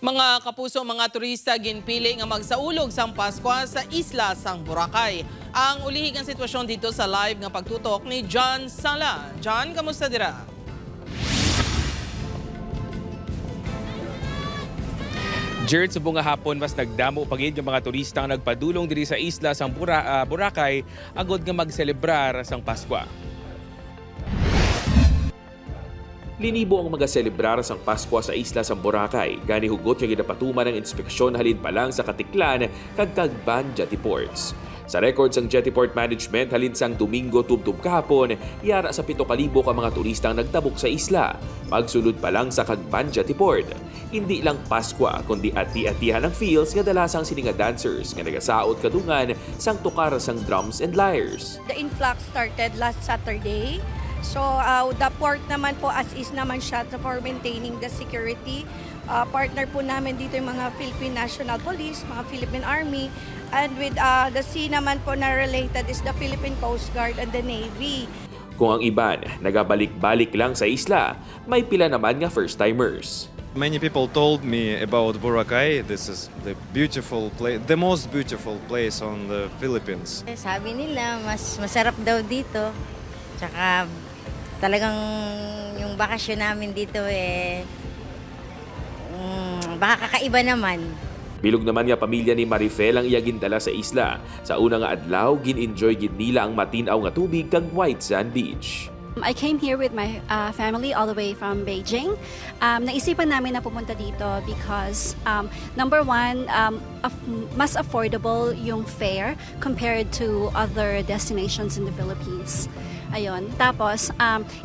Mga kapuso, mga turista ginpili nga magsaulog sang Pasko sa isla sang Boracay. Ang ulihigang sitwasyon dito sa live nga pagtutok ni John Sala. John, kamusta dira? Jerd, subong nga hapon mas nagdamo pagid yung mga turistang nagpadulong diri sa isla sang Boracay agod nga magselebrar sang Pasko. Linibo ang mga selebrar sang Pasko sa isla sang Boracay. Gani hugot nga ginapatuman ang inspeksyon halin pa lang sa Katiklan kag Cagban Jetty Ports. Sa records ang Jetty Port Management halin sang Domingo tubtub kahapon, yara sa 7,000 ka mga turistang nagtabok sa isla. Magsulod pa lang sa Cagban Jetty Port. Hindi lang Pasko kundi ati-atihan ang feels nga dalasang sininga dancers nga nagasaot kadungan sang tukar sang drums and lyres. The influx started last Saturday. So the port naman po as is naman siya for maintaining the security. Partner po namin dito yung mga Philippine National Police, mga Philippine Army, and with the sea naman po na related is the Philippine Coast Guard and the Navy. Kung ang iban nagabalik-balik lang sa isla, may pila naman nga first-timers. Many people told me about Boracay. This is the beautiful place, the most beautiful place on the Philippines. Sabi nila, mas masarap daw dito. Tsaka talagang yung bakasyon namin dito baka kakaiba naman. Bilog naman nga pamilya ni Marifel ang iya gindala sa isla. Sa una nga adlaw, gin-enjoy gid nila ang matinaw nga tubig kag White Sand Beach. I came here with my family all the way from Beijing. Naisipan namin na pumunta dito because number one, mas affordable yung fare compared to other destinations in the Philippines. Ayun. Tapos,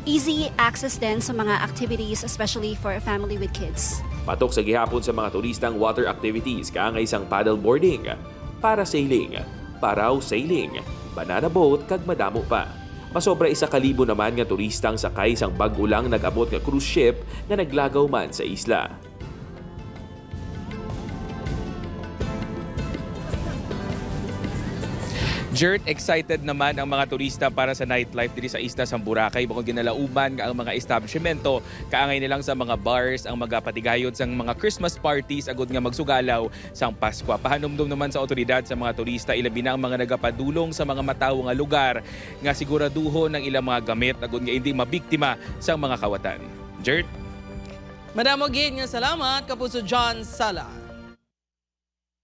easy access din sa mga activities, especially for a family with kids. Patok sa gihapon sa mga turistang water activities kaangay isang paddleboarding, parasailing, paraw sailing, banana boat kag madamo pa. Masobra 1,000 naman nga turistang sakay sang bag-ulang nag-abot nga cruise ship nga naglagaw man sa isla. Jert, excited naman ang mga turista para sa nightlife diri sa isla sang Boracay. Bukod ginalauban nga ang mga establishmento, kaangay nilang sa mga bars, ang mga patigayon sang mga Christmas parties agud nga magsugalaw sang Pasko. Pahanumdum naman sa otoridad sa mga turista, ilabi na ang mga nagapadulong sa mga matawo nga lugar nga siguraduhon ng ilang mga gamit agud nga hindi mabiktima sang mga kawatan. Jert? Madamo gid nga salamat kapuso John Sala.